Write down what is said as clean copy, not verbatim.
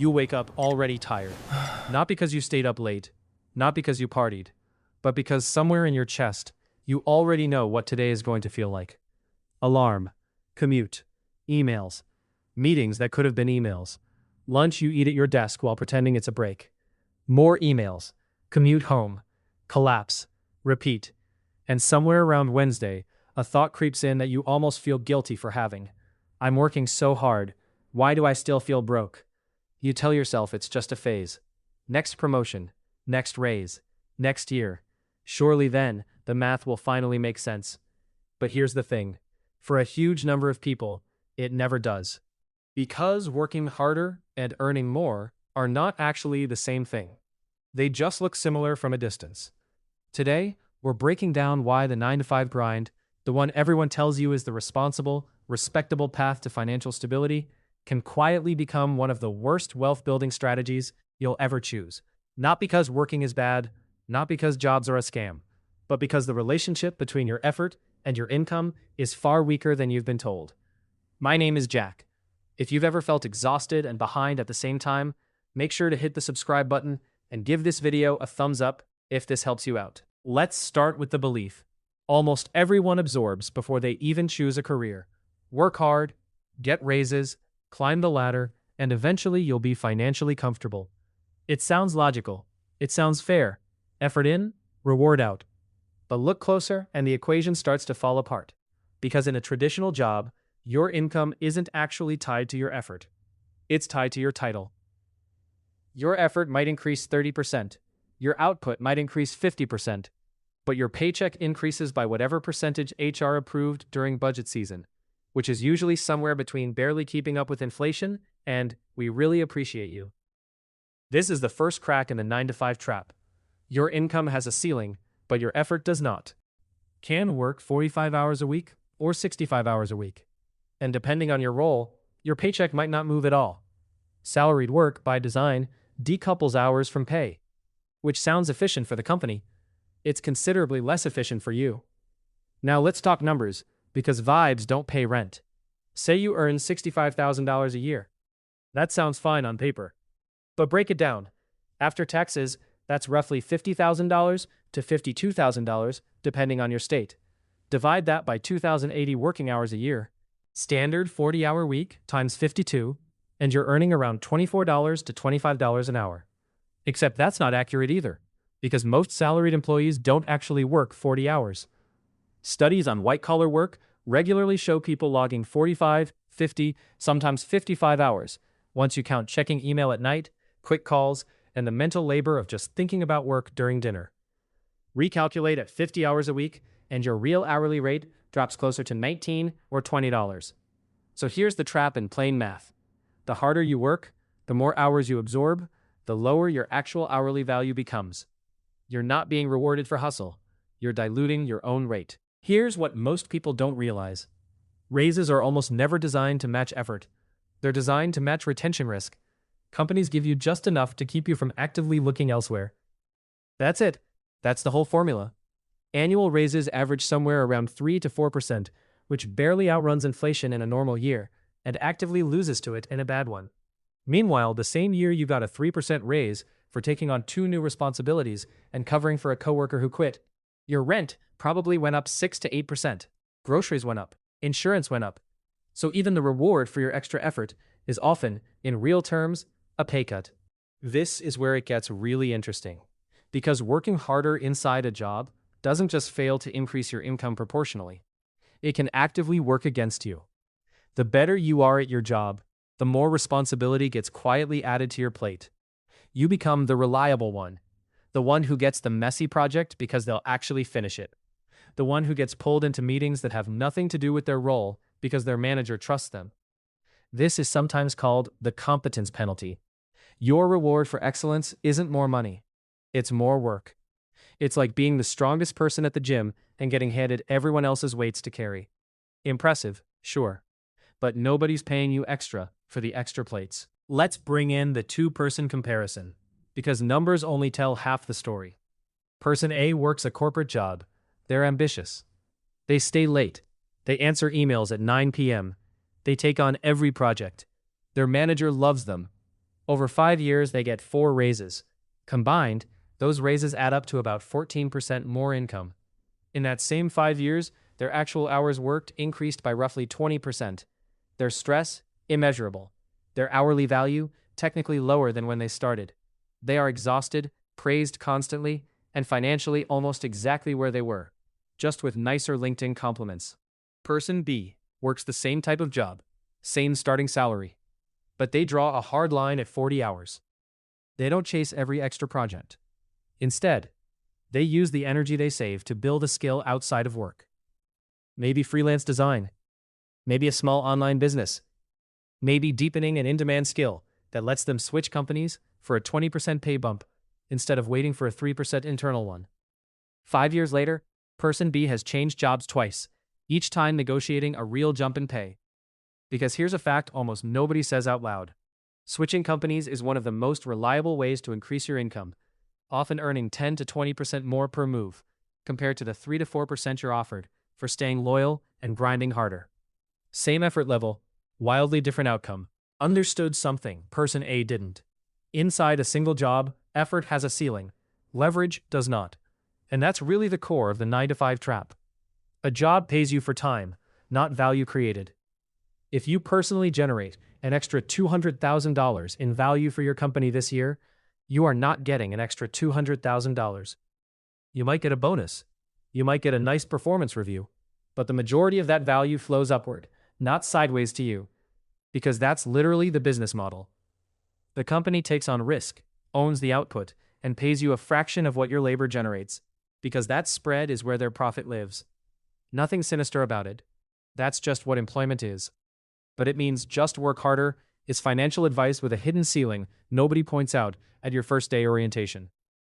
you wake up already tired. Not because you stayed up late, not because you partied, but because somewhere in your chest, you already know what today is going to feel like. Alarm, commute, emails, meetings that could have been emails, lunch you eat at your desk while pretending it's a break. More emails, commute home, collapse, repeat. And somewhere around Wednesday, a thought creeps in that you almost feel guilty for having. I'm working so hard. Why do I still feel broke? You tell yourself it's just a phase. Next promotion, next raise, next year. Surely then, the math will finally make sense. But here's the thing. For a huge number of people, it never does. Because working harder and earning more are not actually the same thing. They just look similar from a distance. Today, we're breaking down why the 9-to-5 grind, the one everyone tells you is the responsible, respectable path to financial stability, can quietly become one of the worst wealth-building strategies you'll ever choose. Not because working is bad, not because jobs are a scam, but because the relationship between your effort and your income is far weaker than you've been told. My name is Jack. If you've ever felt exhausted and behind at the same time, make sure to hit the subscribe button and give this video a thumbs up if this helps you out. Let's start with the belief almost everyone absorbs before they even choose a career. Work hard, get raises, climb the ladder, and eventually you'll be financially comfortable. It sounds logical. It sounds fair. Effort in, reward out. But look closer and the equation starts to fall apart. Because in a traditional job, your income isn't actually tied to your effort. It's tied to your title. Your effort might increase 30%. Your output might increase 50%. But your paycheck increases by whatever percentage HR approved during budget season, which is usually somewhere between barely keeping up with inflation and we really appreciate you. This is the first crack in the 9-to-5 trap. Your income has a ceiling, but your effort does not. Can work 45 hours a week or 65 hours a week. And depending on your role, your paycheck might not move at all. Salaried work, by design, decouples hours from pay, which sounds efficient for the company. It's considerably less efficient for you. Now let's talk numbers, because vibes don't pay rent. Say you earn $65,000 a year. That sounds fine on paper. But break it down. After taxes, that's roughly $50,000 to $52,000, depending on your state. Divide that by 2,080 working hours a year. Standard 40-hour week times 52, and you're earning around $24 to $25 an hour. Except that's not accurate either, because most salaried employees don't actually work 40 hours. Studies on white-collar work regularly show people logging 45, 50, sometimes 55 hours, once you count checking email at night, quick calls, and the mental labor of just thinking about work during dinner. Recalculate at 50 hours a week, and your real hourly rate drops closer to $19 or $20. So here's the trap in plain math. The harder you work, the more hours you absorb, the lower your actual hourly value becomes. You're not being rewarded for hustle. You're diluting your own rate. Here's what most people don't realize. Raises are almost never designed to match effort. They're designed to match retention risk. Companies give you just enough to keep you from actively looking elsewhere. That's it. That's the whole formula. Annual raises average somewhere around 3 to 4%, which barely outruns inflation in a normal year and actively loses to it in a bad one. Meanwhile, the same year you got a 3% raise for taking on 2 new responsibilities and covering for a coworker who quit, your rent probably went up 6 to 8%. Groceries went up. Insurance went up. So even the reward for your extra effort is often, in real terms, a pay cut. This is where it gets really interesting. Because working harder inside a job doesn't just fail to increase your income proportionally. It can actively work against you. The better you are at your job, the more responsibility gets quietly added to your plate. You become the reliable one, the one who gets the messy project because they'll actually finish it, the one who gets pulled into meetings that have nothing to do with their role because their manager trusts them. This is sometimes called the competence penalty. Your reward for excellence isn't more money. It's more work. It's like being the strongest person at the gym and getting handed everyone else's weights to carry. Impressive, sure. But nobody's paying you extra for the extra plates. Let's bring in the two-person comparison, because numbers only tell half the story. Person A works a corporate job. They're ambitious. They stay late. They answer emails at 9 p.m. They take on every project. Their manager loves them. Over 5 years, they get 4 raises. Combined, those raises add up to about 14% more income. In that same 5 years, their actual hours worked increased by roughly 20%. Their stress, immeasurable. Their hourly value, technically lower than when they started. They are exhausted, praised constantly, and financially almost exactly where they were, just with nicer LinkedIn compliments. Person B works the same type of job, same starting salary, but they draw a hard line at 40 hours. They don't chase every extra project. Instead, they use the energy they save to build a skill outside of work. Maybe freelance design, maybe a small online business, maybe deepening an in-demand skill that lets them switch companies for a 20% pay bump instead of waiting for a 3% internal one. 5 years later, Person B has changed jobs twice, each time negotiating a real jump in pay. Because here's a fact almost nobody says out loud. Switching companies is one of the most reliable ways to increase your income, often earning 10 to 20% more per move, compared to the 3 to 4% you're offered for staying loyal and grinding harder. Same effort level, wildly different outcome. Understood something Person A didn't. Inside a single job, effort has a ceiling. Leverage does not. And that's really the core of the 9-to-5 trap. A job pays you for time, not value created. If you personally generate an extra $200,000 in value for your company this year, you are not getting an extra $200,000. You might get a bonus. You might get a nice performance review. But the majority of that value flows upward, not sideways to you. Because that's literally the business model. The company takes on risk, owns the output, and pays you a fraction of what your labor generates. Because that spread is where their profit lives. Nothing sinister about it. That's just what employment is. But it means just work harder is financial advice with a hidden ceiling nobody points out at your first day orientation.